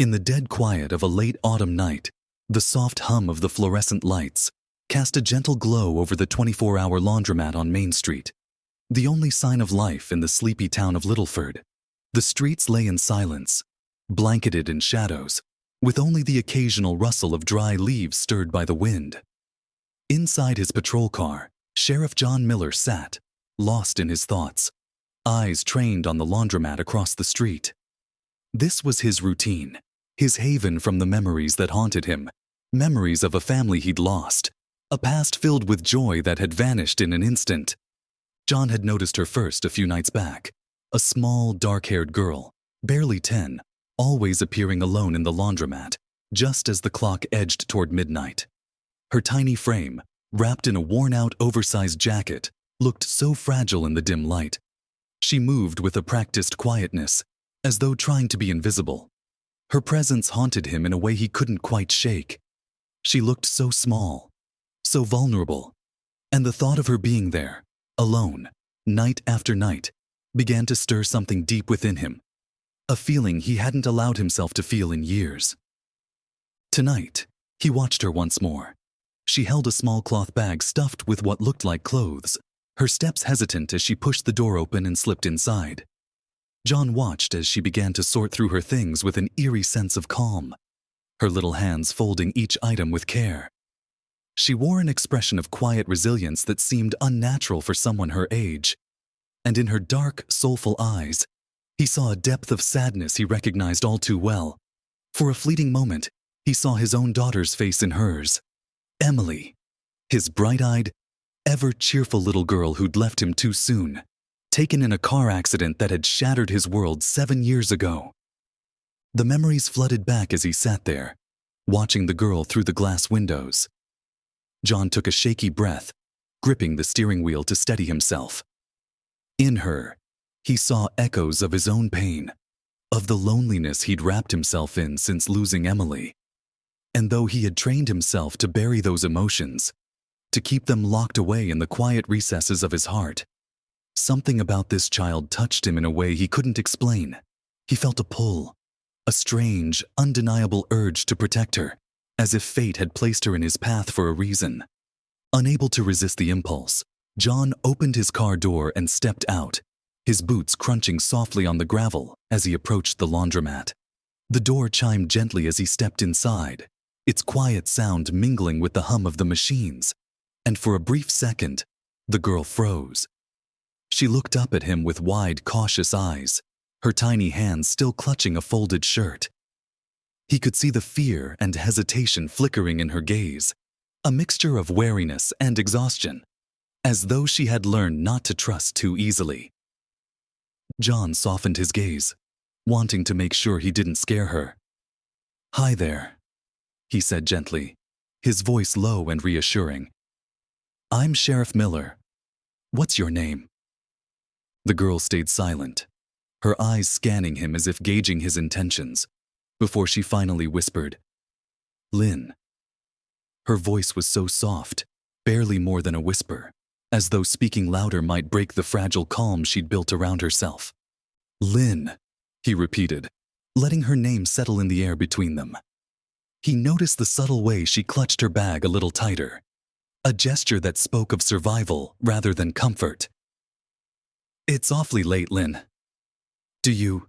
In the dead quiet of a late autumn night, the soft hum of the fluorescent lights cast a gentle glow over the 24-hour laundromat on Main Street, the only sign of life in the sleepy town of Littleford. The streets lay in silence, blanketed in shadows, with only the occasional rustle of dry leaves stirred by the wind. Inside his patrol car, Sheriff John Miller sat, lost in his thoughts, eyes trained on the laundromat across the street. This was his routine, his haven from the memories that haunted him, memories of a family he'd lost, a past filled with joy that had vanished in an instant. John had noticed her first a few nights back, a small, dark-haired girl, barely 10, always appearing alone in the laundromat, just as the clock edged toward midnight. Her tiny frame, wrapped in a worn-out, oversized jacket, looked so fragile in the dim light. She moved with a practiced quietness, as though trying to be invisible. Her presence haunted him in a way he couldn't quite shake. She looked so small, so vulnerable, and the thought of her being there, alone, night after night, began to stir something deep within him, a feeling he hadn't allowed himself to feel in years. Tonight, he watched her once more. She held a small cloth bag stuffed with what looked like clothes, her steps hesitant as she pushed the door open and slipped inside. John watched as she began to sort through her things with an eerie sense of calm, her little hands folding each item with care. She wore an expression of quiet resilience that seemed unnatural for someone her age, and in her dark, soulful eyes, he saw a depth of sadness he recognized all too well. For a fleeting moment, he saw his own daughter's face in hers. Emily, his bright-eyed, ever-cheerful little girl who'd left him too soon, taken in a car accident that had shattered his world 7 years ago. The memories flooded back as he sat there, watching the girl through the glass windows. John took a shaky breath, gripping the steering wheel to steady himself. In her, he saw echoes of his own pain, of the loneliness he'd wrapped himself in since losing Emily. And though he had trained himself to bury those emotions, to keep them locked away in the quiet recesses of his heart, something about this child touched him in a way he couldn't explain. He felt a pull, a strange, undeniable urge to protect her, as if fate had placed her in his path for a reason. Unable to resist the impulse, John opened his car door and stepped out, his boots crunching softly on the gravel as he approached the laundromat. The door chimed gently as he stepped inside, its quiet sound mingling with the hum of the machines, and for a brief second, the girl froze. She looked up at him with wide, cautious eyes, her tiny hands still clutching a folded shirt. He could see the fear and hesitation flickering in her gaze, a mixture of wariness and exhaustion, as though she had learned not to trust too easily. John softened his gaze, wanting to make sure he didn't scare her. "Hi there," he said gently, his voice low and reassuring. "I'm Sheriff Miller. What's your name?" The girl stayed silent, her eyes scanning him as if gauging his intentions, before she finally whispered, "Lynn." Her voice was so soft, barely more than a whisper, as though speaking louder might break the fragile calm she'd built around herself. "Lynn," he repeated, letting her name settle in the air between them. He noticed the subtle way she clutched her bag a little tighter, a gesture that spoke of survival rather than comfort. "It's awfully late, Lynn. Do you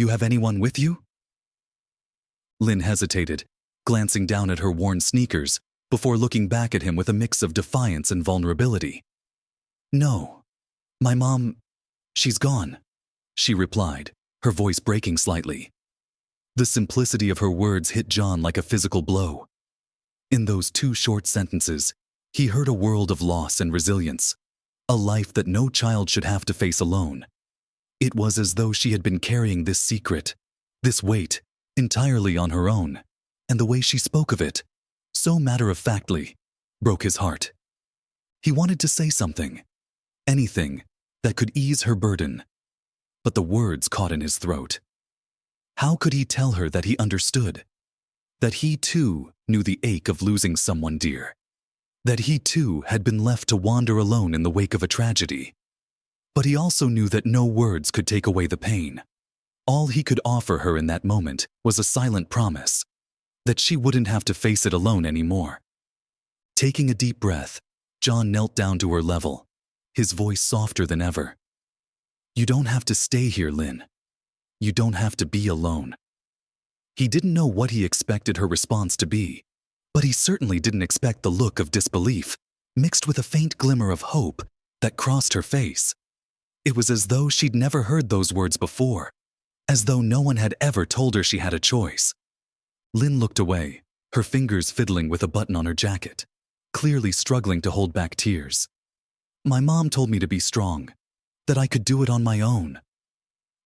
have anyone with you?" Lynn hesitated, glancing down at her worn sneakers before looking back at him with a mix of defiance and vulnerability. "No. My mom, she's gone," she replied, her voice breaking slightly. The simplicity of her words hit John like a physical blow. In those 2 short sentences, he heard a world of loss and resilience, a life that no child should have to face alone. It was as though she had been carrying this secret, this weight, entirely on her own, and the way she spoke of it, so matter-of-factly, broke his heart. He wanted to say something, anything, that could ease her burden, but the words caught in his throat. How could he tell her that he understood? That he too knew the ache of losing someone dear? That he too had been left to wander alone in the wake of a tragedy? But he also knew that no words could take away the pain. All he could offer her in that moment was a silent promise that she wouldn't have to face it alone anymore. Taking a deep breath, John knelt down to her level, his voice softer than ever. "You don't have to stay here, Lynn. You don't have to be alone." He didn't know what he expected her response to be, but he certainly didn't expect the look of disbelief, mixed with a faint glimmer of hope, that crossed her face. It was as though she'd never heard those words before, as though no one had ever told her she had a choice. Lynn looked away, her fingers fiddling with a button on her jacket, clearly struggling to hold back tears. "My mom told me to be strong, that I could do it on my own."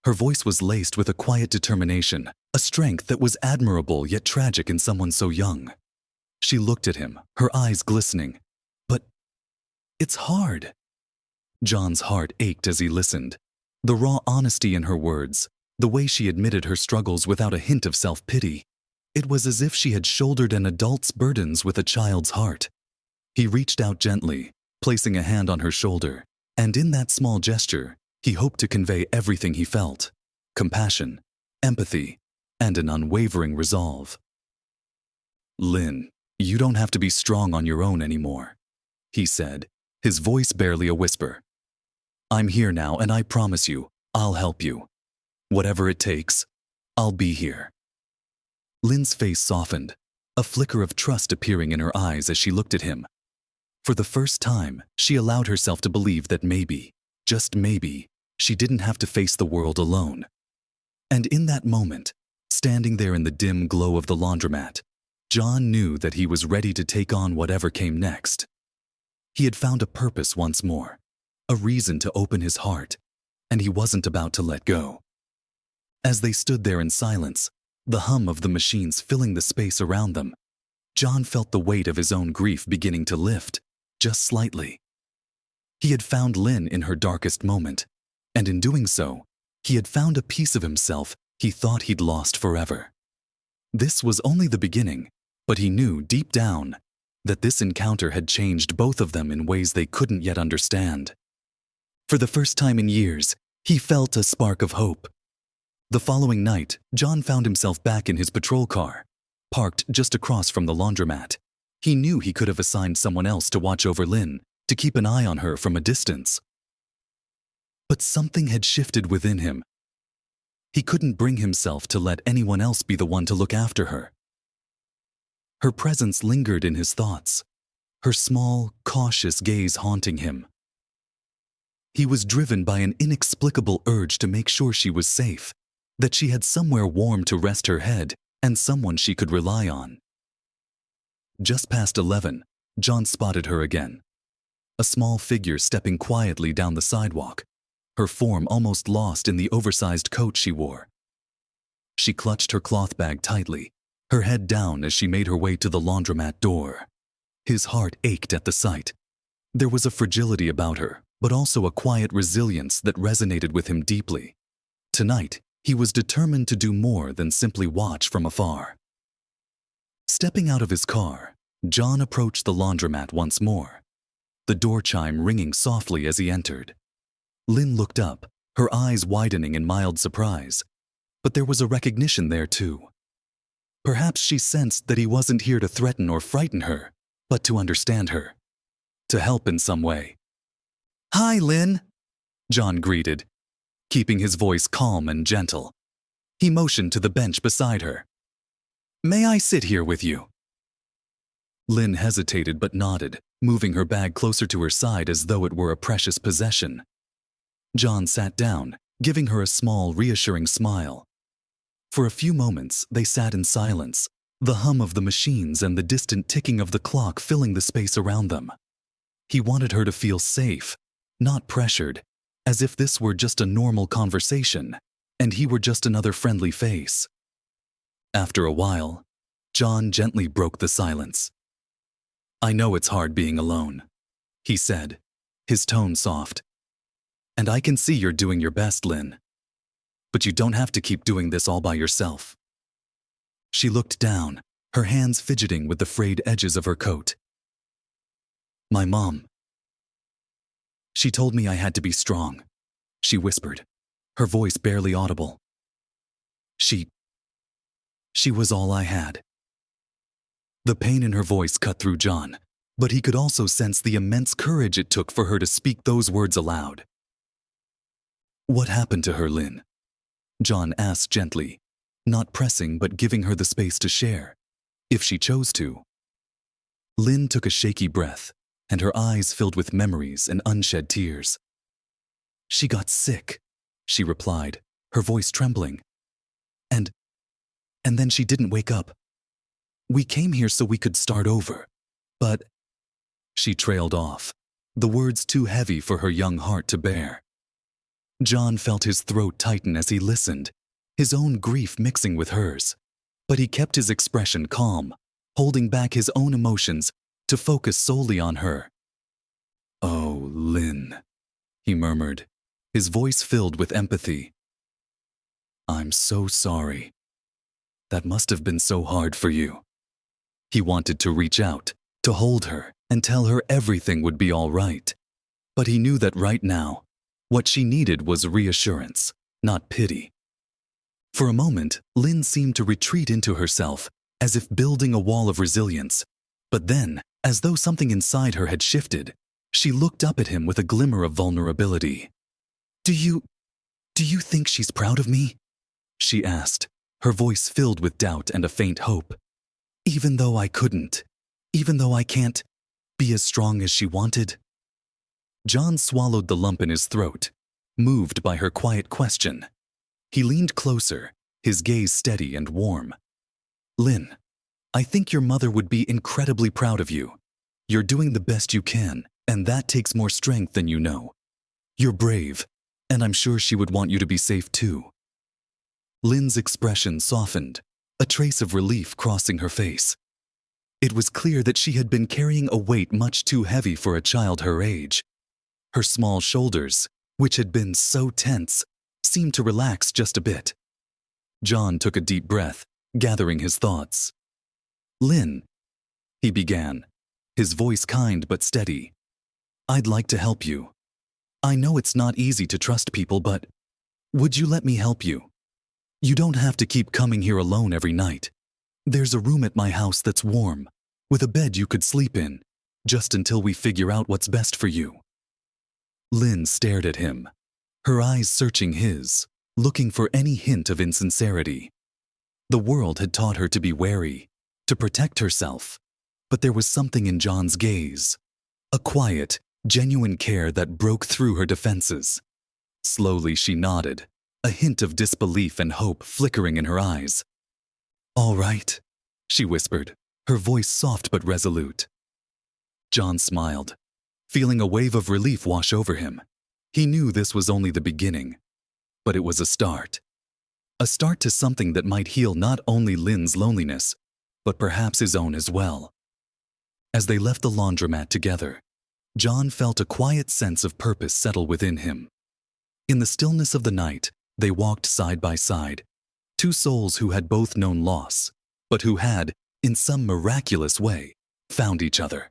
Her voice was laced with a quiet determination, a strength that was admirable yet tragic in someone so young. She looked at him, her eyes glistening. "But it's hard." John's heart ached as he listened. The raw honesty in her words, the way she admitted her struggles without a hint of self-pity. It was as if she had shouldered an adult's burdens with a child's heart. He reached out gently, placing a hand on her shoulder, and in that small gesture, he hoped to convey everything he felt: compassion, empathy, and an unwavering resolve. "Lynn, you don't have to be strong on your own anymore," he said, his voice barely a whisper. "I'm here now, and I promise you, I'll help you. Whatever it takes, I'll be here." Lynn's face softened, a flicker of trust appearing in her eyes as she looked at him. For the first time, she allowed herself to believe that maybe, just maybe, she didn't have to face the world alone. And in that moment, standing there in the dim glow of the laundromat, John knew that he was ready to take on whatever came next. He had found a purpose once more, a reason to open his heart, and he wasn't about to let go. As they stood there in silence, the hum of the machines filling the space around them, John felt the weight of his own grief beginning to lift, just slightly. He had found Lynn in her darkest moment, and in doing so, he had found a piece of himself he thought he'd lost forever. This was only the beginning, but he knew deep down that this encounter had changed both of them in ways they couldn't yet understand. For the first time in years, he felt a spark of hope. The following night, John found himself back in his patrol car, parked just across from the laundromat. He knew he could have assigned someone else to watch over Lynn, to keep an eye on her from a distance. But something had shifted within him. He couldn't bring himself to let anyone else be the one to look after her. Her presence lingered in his thoughts, her small, cautious gaze haunting him. He was driven by an inexplicable urge to make sure she was safe, that she had somewhere warm to rest her head and someone she could rely on. Just past 11, John spotted her again. A small figure stepping quietly down the sidewalk, her form almost lost in the oversized coat she wore. She clutched her cloth bag tightly, her head down as she made her way to the laundromat door. His heart ached at the sight. There was a fragility about her, but also a quiet resilience that resonated with him deeply. Tonight, he was determined to do more than simply watch from afar. Stepping out of his car, John approached the laundromat once more, the door chime ringing softly as he entered. Lynn looked up, her eyes widening in mild surprise, but there was a recognition there too. Perhaps she sensed that he wasn't here to threaten or frighten her, but to understand her, to help in some way. "Hi, Lynn," John greeted, keeping his voice calm and gentle. He motioned to the bench beside her. "May I sit here with you?" Lynn hesitated but nodded, moving her bag closer to her side as though it were a precious possession. John sat down, giving her a small, reassuring smile. For a few moments, they sat in silence, the hum of the machines and the distant ticking of the clock filling the space around them. He wanted her to feel safe, not pressured, as if this were just a normal conversation, and he were just another friendly face. After a while, John gently broke the silence. "I know it's hard being alone," he said, his tone soft. "And I can see you're doing your best, Lynn. But you don't have to keep doing this all by yourself." She looked down, her hands fidgeting with the frayed edges of her coat. "My mom. She told me I had to be strong," she whispered, her voice barely audible. She was all I had. The pain in her voice cut through John, but he could also sense the immense courage it took for her to speak those words aloud. What happened to her, Lynn? John asked gently, not pressing but giving her the space to share, if she chose to. Lynn took a shaky breath, and her eyes filled with memories and unshed tears. She got sick, she replied, her voice trembling. And then she didn't wake up. We came here so we could start over, but… She trailed off, the words too heavy for her young heart to bear. John felt his throat tighten as he listened, his own grief mixing with hers, but he kept his expression calm, holding back his own emotions to focus solely on her. "Oh, Lynn," he murmured, his voice filled with empathy. "I'm so sorry. That must have been so hard for you." He wanted to reach out, to hold her, and tell her everything would be all right. But he knew that right now, what she needed was reassurance, not pity. For a moment, Lynn seemed to retreat into herself, as if building a wall of resilience. But then, as though something inside her had shifted, she looked up at him with a glimmer of vulnerability. Do you think she's proud of me?" she asked, her voice filled with doubt and a faint hope. Even though I can't be as strong as she wanted?" John swallowed the lump in his throat, moved by her quiet question. He leaned closer, his gaze steady and warm. "Lynn, I think your mother would be incredibly proud of you. You're doing the best you can, and that takes more strength than you know. You're brave, and I'm sure she would want you to be safe too." Lynn's expression softened, a trace of relief crossing her face. It was clear that she had been carrying a weight much too heavy for a child her age. Her small shoulders, which had been so tense, seemed to relax just a bit. John took a deep breath, gathering his thoughts. "Lynn," he began, his voice kind but steady, "I'd like to help you. I know it's not easy to trust people, but would you let me help you? You don't have to keep coming here alone every night. There's a room at my house that's warm, with a bed you could sleep in, just until we figure out what's best for you." Lynn stared at him, her eyes searching his, looking for any hint of insincerity. The world had taught her to be wary, to protect herself, but there was something in John's gaze, a quiet, genuine care that broke through her defenses. Slowly she nodded, a hint of disbelief and hope flickering in her eyes. "All right," she whispered, her voice soft but resolute. John smiled, feeling a wave of relief wash over him. He knew this was only the beginning, but it was a start. A start to something that might heal not only Lynn's loneliness, but perhaps his own as well. As they left the laundromat together, John felt a quiet sense of purpose settle within him. In the stillness of the night, they walked side by side, two souls who had both known loss, but who had, in some miraculous way, found each other.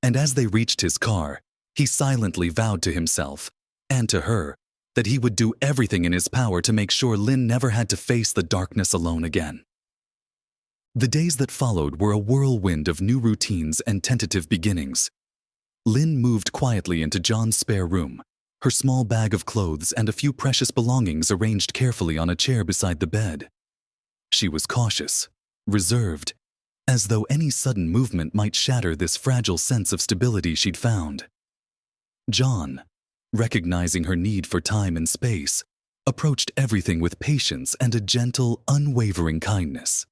And as they reached his car, he silently vowed to himself, and to her, that he would do everything in his power to make sure Lynn never had to face the darkness alone again. The days that followed were a whirlwind of new routines and tentative beginnings. Lynn moved quietly into John's spare room, her small bag of clothes and a few precious belongings arranged carefully on a chair beside the bed. She was cautious, reserved, as though any sudden movement might shatter this fragile sense of stability she'd found. John, recognizing her need for time and space, approached everything with patience and a gentle, unwavering kindness.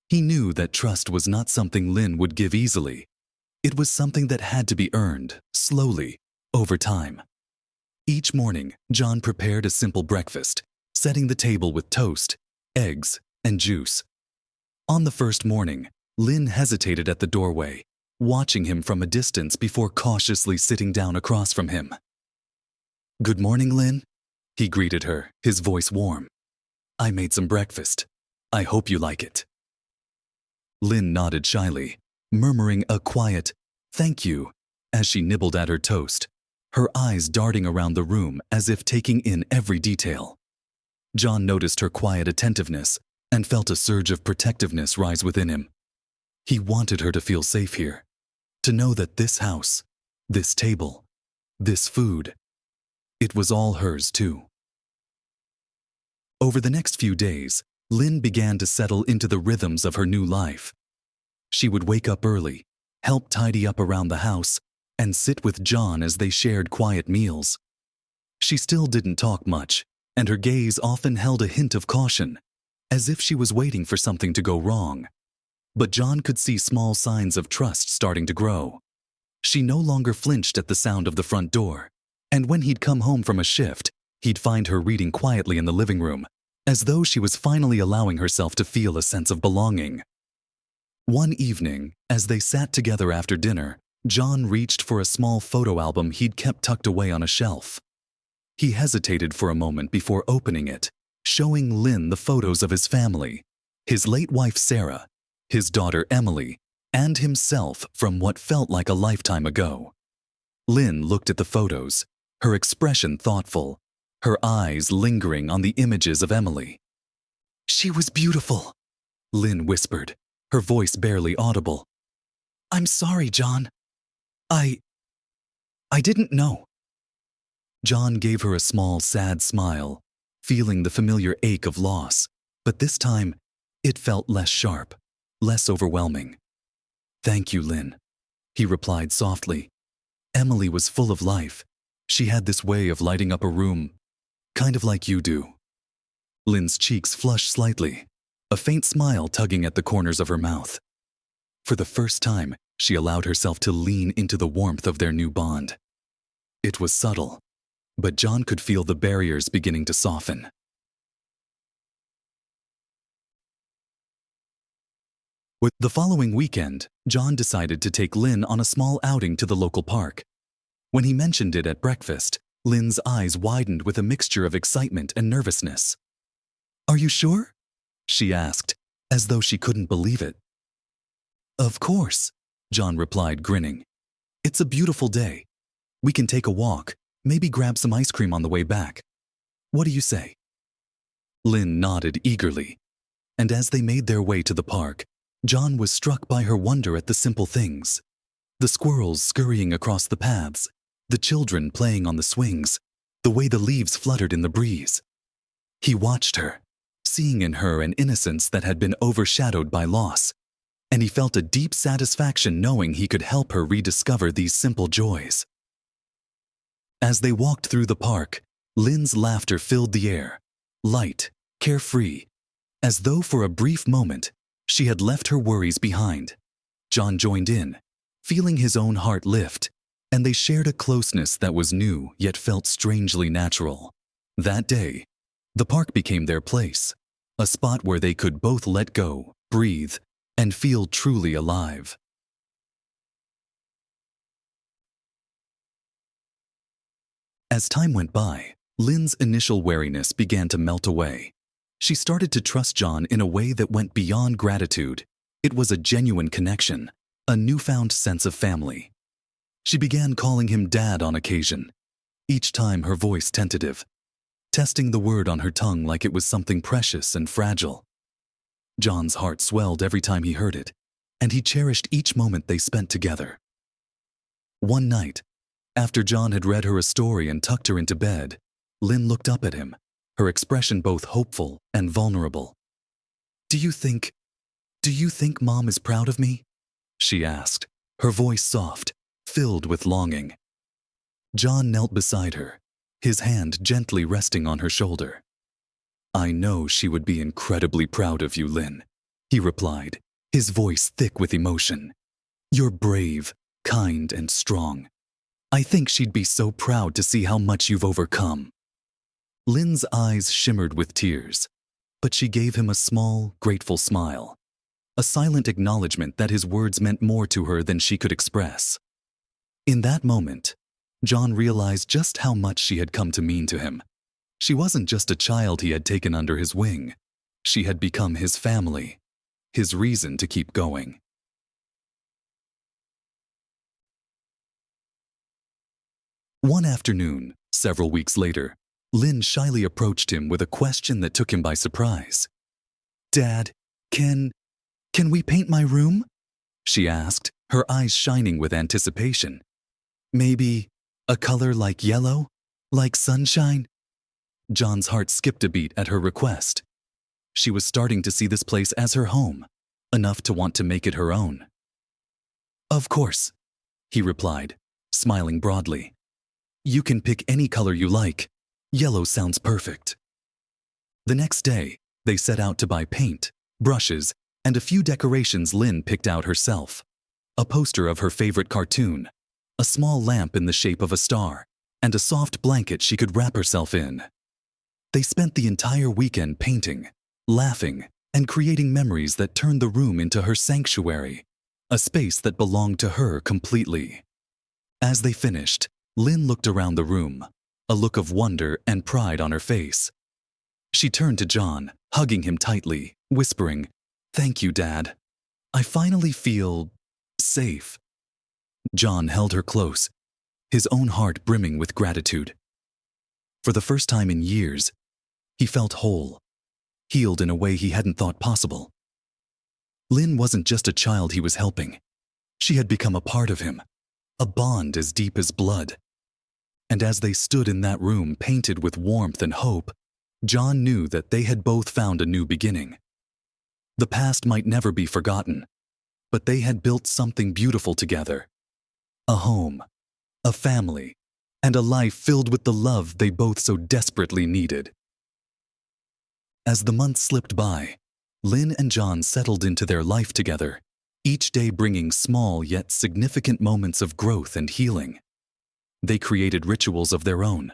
He knew that trust was not something Lynn would give easily. It was something that had to be earned, slowly, over time. Each morning, John prepared a simple breakfast, setting the table with toast, eggs, and juice. On the first morning, Lynn hesitated at the doorway, watching him from a distance before cautiously sitting down across from him. "Good morning, Lynn," he greeted her, his voice warm. "I made some breakfast. I hope you like it." Lynn nodded shyly, murmuring a quiet, "Thank you," as she nibbled at her toast, her eyes darting around the room as if taking in every detail. John noticed her quiet attentiveness and felt a surge of protectiveness rise within him. He wanted her to feel safe here, to know that this house, this table, this food, it was all hers too. Over the next few days, Lynn began to settle into the rhythms of her new life. She would wake up early, help tidy up around the house, and sit with John as they shared quiet meals. She still didn't talk much, and her gaze often held a hint of caution, as if she was waiting for something to go wrong. But John could see small signs of trust starting to grow. She no longer flinched at the sound of the front door, and when he'd come home from a shift, he'd find her reading quietly in the living room, as though she was finally allowing herself to feel a sense of belonging. One evening, as they sat together after dinner, John reached for a small photo album he'd kept tucked away on a shelf. He hesitated for a moment before opening it, showing Lynn the photos of his family, his late wife Sarah, his daughter Emily, and himself from what felt like a lifetime ago. Lynn looked at the photos, her expression thoughtful, her eyes lingering on the images of Emily. "She was beautiful," Lynn whispered, her voice barely audible. "I'm sorry, John. I didn't know." John gave her a small, sad smile, feeling the familiar ache of loss, but this time it felt less sharp, less overwhelming. "Thank you, Lynn," he replied softly. "Emily was full of life. She had this way of lighting up a room, kind of like you do." Lynn's cheeks flushed slightly, a faint smile tugging at the corners of her mouth. For the first time, she allowed herself to lean into the warmth of their new bond. It was subtle, but John could feel the barriers beginning to soften. With the following weekend, John decided to take Lynn on a small outing to the local park. When he mentioned it at breakfast, Lynn's eyes widened with a mixture of excitement and nervousness. "Are you sure?" she asked, as though she couldn't believe it. "Of course," John replied, grinning. "It's a beautiful day. We can take a walk, maybe grab some ice cream on the way back. What do you say?" Lynn nodded eagerly, and as they made their way to the park, John was struck by her wonder at the simple things. The squirrels scurrying across the paths, the children playing on the swings, the way the leaves fluttered in the breeze. He watched her, seeing in her an innocence that had been overshadowed by loss, and he felt a deep satisfaction knowing he could help her rediscover these simple joys. As they walked through the park, Lynn's laughter filled the air, light, carefree, as though for a brief moment she had left her worries behind. John joined in, feeling his own heart lift, and they shared a closeness that was new yet felt strangely natural. That day, the park became their place, a spot where they could both let go, breathe, and feel truly alive. As time went by, Lynn's initial wariness began to melt away. She started to trust John in a way that went beyond gratitude. It was a genuine connection, a newfound sense of family. She began calling him Dad on occasion, each time her voice tentative, testing the word on her tongue like it was something precious and fragile. John's heart swelled every time he heard it, and he cherished each moment they spent together. One night, after John had read her a story and tucked her into bed, Lynn looked up at him, her expression both hopeful and vulnerable. Do you think Mom is proud of me?" she asked, her voice soft, filled with longing. John knelt beside her, his hand gently resting on her shoulder. "I know she would be incredibly proud of you, Lynn," he replied, his voice thick with emotion. "You're brave, kind, and strong. I think she'd be so proud to see how much you've overcome." Lynn's eyes shimmered with tears, but she gave him a small, grateful smile, a silent acknowledgement that his words meant more to her than she could express. In that moment, John realized just how much she had come to mean to him. She wasn't just a child he had taken under his wing. She had become his family, his reason to keep going. One afternoon, several weeks later, Lynn shyly approached him with a question that took him by surprise. "Dad, can we paint my room?" she asked, her eyes shining with anticipation. "Maybe a color like yellow? Like sunshine?" John's heart skipped a beat at her request. She was starting to see this place as her home, enough to want to make it her own. "Of course," he replied, smiling broadly. "You can pick any color you like. Yellow sounds perfect." The next day, they set out to buy paint, brushes, and a few decorations Lynn picked out herself. A poster of her favorite cartoon, a small lamp in the shape of a star, and a soft blanket she could wrap herself in. They spent the entire weekend painting, laughing, and creating memories that turned the room into her sanctuary, a space that belonged to her completely. As they finished, Lynn looked around the room, a look of wonder and pride on her face. She turned to John, hugging him tightly, whispering, "Thank you, Dad. I finally feel safe." John held her close, his own heart brimming with gratitude. For the first time in years, he felt whole, healed in a way he hadn't thought possible. Lynn wasn't just a child he was helping. She had become a part of him, a bond as deep as blood. And as they stood in that room painted with warmth and hope, John knew that they had both found a new beginning. The past might never be forgotten, but they had built something beautiful together. A home, a family, and a life filled with the love they both so desperately needed. As the months slipped by, Lynn and John settled into their life together, each day bringing small yet significant moments of growth and healing. They created rituals of their own: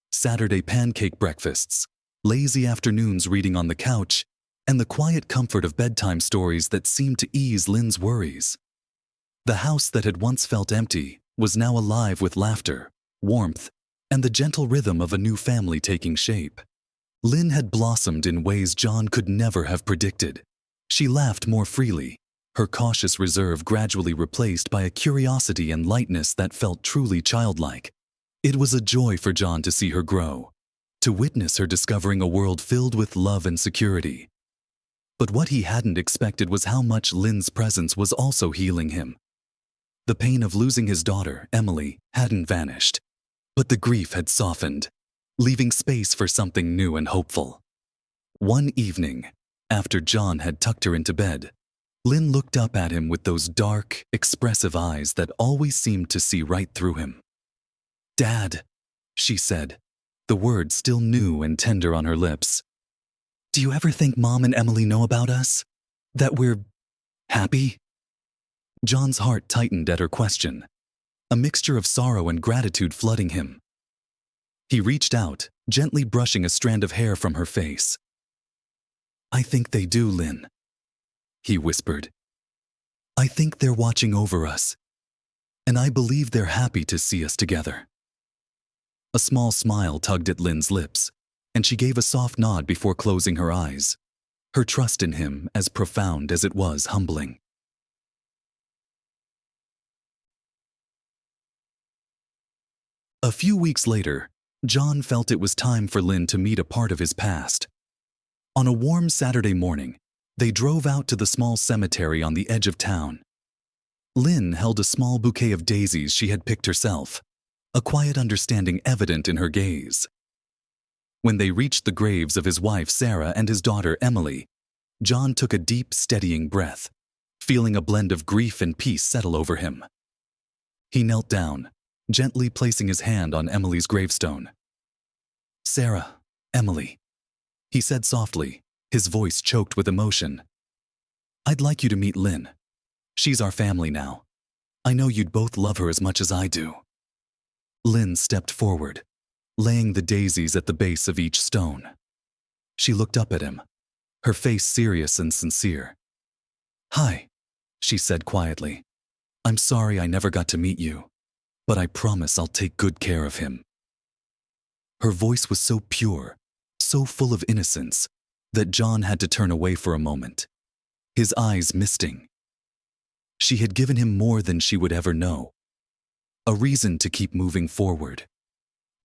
Saturday pancake breakfasts, lazy afternoons reading on the couch, and the quiet comfort of bedtime stories that seemed to ease Lynn's worries. The house that had once felt empty was now alive with laughter, warmth, and the gentle rhythm of a new family taking shape. Lynn had blossomed in ways John could never have predicted. She laughed more freely, her cautious reserve gradually replaced by a curiosity and lightness that felt truly childlike. It was a joy for John to see her grow, to witness her discovering a world filled with love and security. But what he hadn't expected was how much Lynn's presence was also healing him. The pain of losing his daughter, Emily, hadn't vanished, but the grief had softened, leaving space for something new and hopeful. One evening, after John had tucked her into bed, Lynn looked up at him with those dark, expressive eyes that always seemed to see right through him. "Dad," she said, the words still new and tender on her lips. "Do you ever think Mom and Emily know about us? That we're happy?" John's heart tightened at her question, a mixture of sorrow and gratitude flooding him. He reached out, gently brushing a strand of hair from her face. "I think they do, Lynn," he whispered. "I think they're watching over us, and I believe they're happy to see us together." A small smile tugged at Lynn's lips, and she gave a soft nod before closing her eyes, her trust in him as profound as it was humbling. A few weeks later, John felt it was time for Lynn to meet a part of his past. On a warm Saturday morning, they drove out to the small cemetery on the edge of town. Lynn held a small bouquet of daisies she had picked herself, a quiet understanding evident in her gaze. When they reached the graves of his wife Sarah and his daughter Emily, John took a deep, steadying breath, feeling a blend of grief and peace settle over him. He knelt down, gently placing his hand on Emily's gravestone. "Sarah, Emily," he said softly, his voice choked with emotion. "I'd like you to meet Lynn. She's our family now. I know you'd both love her as much as I do." Lynn stepped forward, laying the daisies at the base of each stone. She looked up at him, her face serious and sincere. "Hi," she said quietly. "I'm sorry I never got to meet you, but I promise I'll take good care of him." Her voice was so pure, so full of innocence, that John had to turn away for a moment, his eyes misting. She had given him more than she would ever know, a reason to keep moving forward,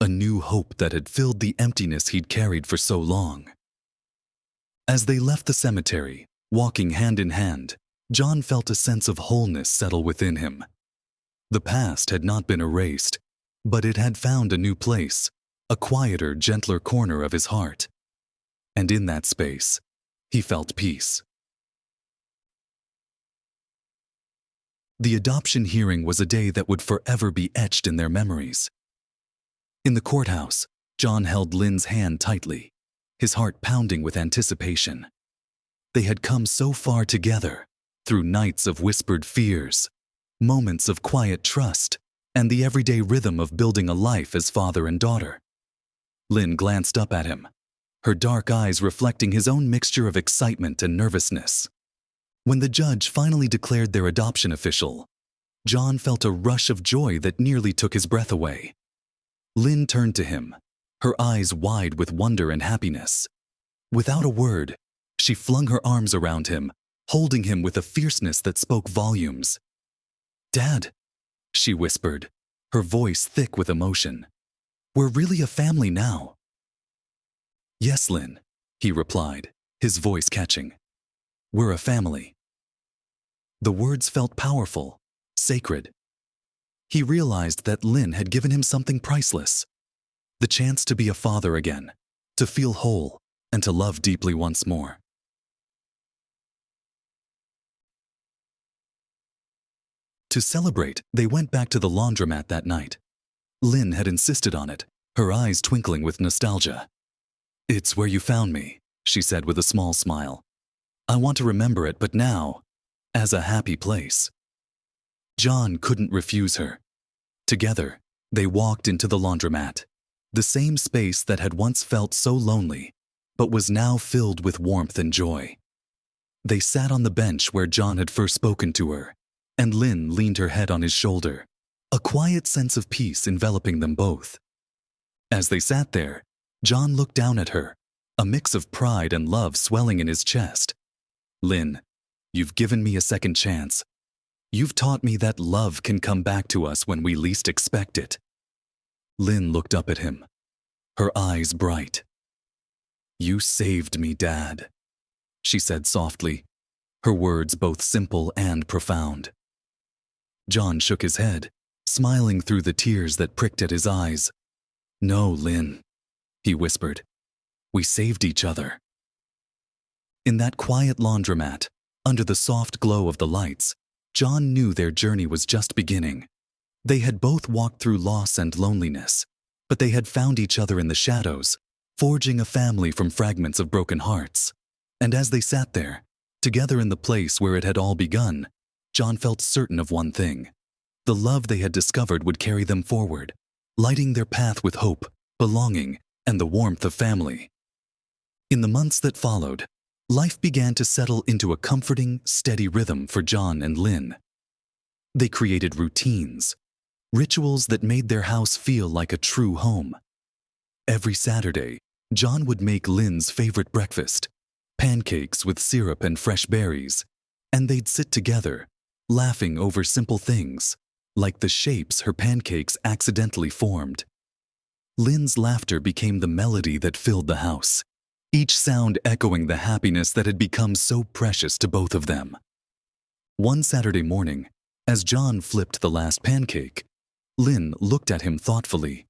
a new hope that had filled the emptiness he'd carried for so long. As they left the cemetery, walking hand in hand, John felt a sense of wholeness settle within him. The past had not been erased, but it had found a new place, a quieter, gentler corner of his heart. And in that space, he felt peace. The adoption hearing was a day that would forever be etched in their memories. In the courthouse, John held Lynn's hand tightly, his heart pounding with anticipation. They had come so far together, through nights of whispered fears, moments of quiet trust, and the everyday rhythm of building a life as father and daughter. Lynn glanced up at him, her dark eyes reflecting his own mixture of excitement and nervousness. When the judge finally declared their adoption official, John felt a rush of joy that nearly took his breath away. Lynn turned to him, her eyes wide with wonder and happiness. Without a word, she flung her arms around him, holding him with a fierceness that spoke volumes. "Dad," she whispered, her voice thick with emotion. "We're really a family now." "Yes, Lynn," he replied, his voice catching. "We're a family." The words felt powerful, sacred. He realized that Lynn had given him something priceless, the chance to be a father again, to feel whole, and to love deeply once more. To celebrate, they went back to the laundromat that night. Lynn had insisted on it, her eyes twinkling with nostalgia. "It's where you found me," she said with a small smile. "I want to remember it, but now, as a happy place." John couldn't refuse her. Together, they walked into the laundromat, the same space that had once felt so lonely, but was now filled with warmth and joy. They sat on the bench where John had first spoken to her, and Lynn leaned her head on his shoulder, a quiet sense of peace enveloping them both. As they sat there, John looked down at her, a mix of pride and love swelling in his chest. "Lynn, you've given me a second chance. You've taught me that love can come back to us when we least expect it." Lynn looked up at him, her eyes bright. "You saved me, Dad," she said softly, her words both simple and profound. John shook his head, smiling through the tears that pricked at his eyes. "No, Lynn," he whispered. "We saved each other." In that quiet laundromat, under the soft glow of the lights, John knew their journey was just beginning. They had both walked through loss and loneliness, but they had found each other in the shadows, forging a family from fragments of broken hearts. And as they sat there, together in the place where it had all begun, John felt certain of one thing. The love they had discovered would carry them forward, lighting their path with hope, belonging, and the warmth of family. In the months that followed, life began to settle into a comforting, steady rhythm for John and Lynn. They created routines, rituals that made their house feel like a true home. Every Saturday, John would make Lynn's favorite breakfast, pancakes with syrup and fresh berries, and they'd sit together, laughing over simple things, like the shapes her pancakes accidentally formed. Lynn's laughter became the melody that filled the house, each sound echoing the happiness that had become so precious to both of them. One Saturday morning, as John flipped the last pancake, Lynn looked at him thoughtfully.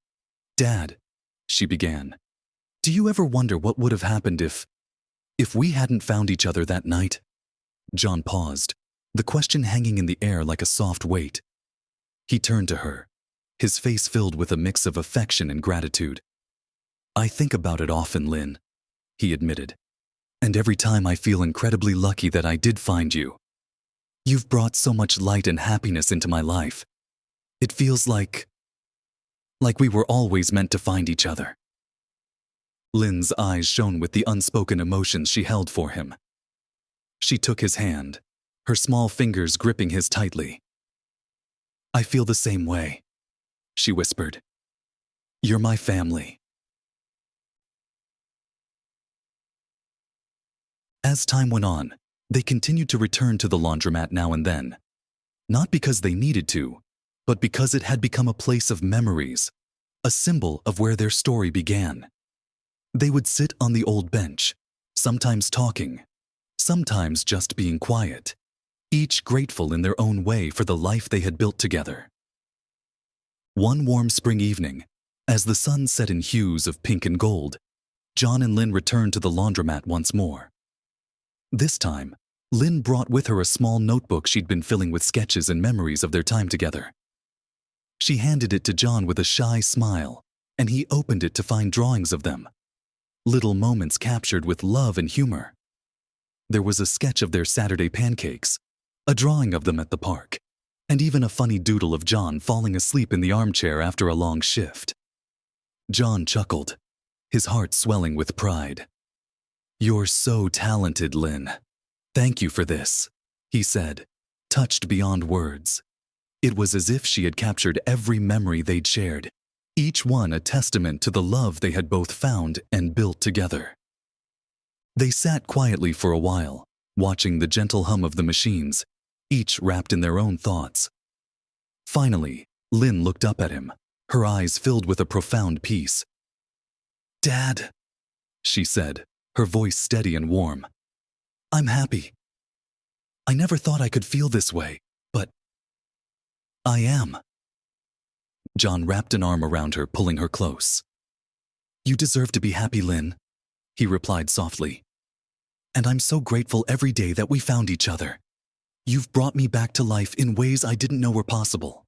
"Dad," she began, "do you ever wonder what would have happened if we hadn't found each other that night?" John paused, the question hanging in the air like a soft weight. He turned to her, his face filled with a mix of affection and gratitude. "I think about it often, Lynn," he admitted, "and every time I feel incredibly lucky that I did find you. You've brought so much light and happiness into my life. It feels like we were always meant to find each other." Lynn's eyes shone with the unspoken emotions she held for him. She took his hand, her small fingers gripping his tightly. "I feel the same way," she whispered. "You're my family." As time went on, they continued to return to the laundromat now and then, not because they needed to, but because it had become a place of memories, a symbol of where their story began. They would sit on the old bench, sometimes talking, sometimes just being quiet, each grateful in their own way for the life they had built together. One warm spring evening, as the sun set in hues of pink and gold, John and Lynn returned to the laundromat once more. This time, Lynn brought with her a small notebook she'd been filling with sketches and memories of their time together. She handed it to John with a shy smile, and he opened it to find drawings of them, little moments captured with love and humor. There was a sketch of their Saturday pancakes, a drawing of them at the park, and even a funny doodle of John falling asleep in the armchair after a long shift. John chuckled, his heart swelling with pride. "You're so talented, Lynn. Thank you for this," he said, touched beyond words. It was as if she had captured every memory they'd shared, each one a testament to the love they had both found and built together. They sat quietly for a while, watching the gentle hum of the machines, each wrapped in their own thoughts. Finally, Lynn looked up at him, her eyes filled with a profound peace. "Dad," she said, her voice steady and warm. "I'm happy. I never thought I could feel this way, but I am." John wrapped an arm around her, pulling her close. "You deserve to be happy, Lynn," he replied softly. "And I'm so grateful every day that we found each other. You've brought me back to life in ways I didn't know were possible."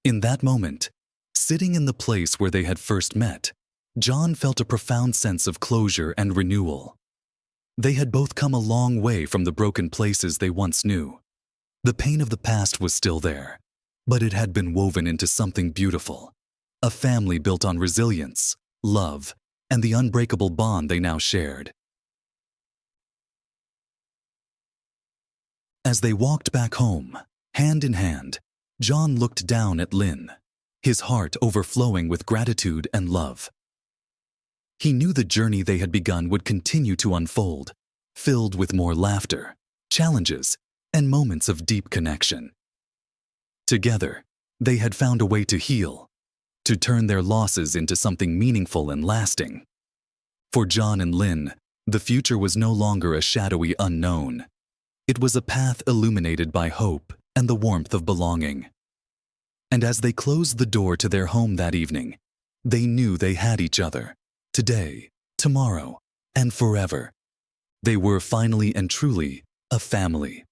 In that moment, sitting in the place where they had first met, John felt a profound sense of closure and renewal. They had both come a long way from the broken places they once knew. The pain of the past was still there, but it had been woven into something beautiful, a family built on resilience, love, and the unbreakable bond they now shared. As they walked back home, hand in hand, John looked down at Lynn, his heart overflowing with gratitude and love. He knew the journey they had begun would continue to unfold, filled with more laughter, challenges, and moments of deep connection. Together, they had found a way to heal, to turn their losses into something meaningful and lasting. For John and Lynn, the future was no longer a shadowy unknown. It was a path illuminated by hope and the warmth of belonging. And as they closed the door to their home that evening, they knew they had each other, today, tomorrow, and forever. They were finally and truly a family.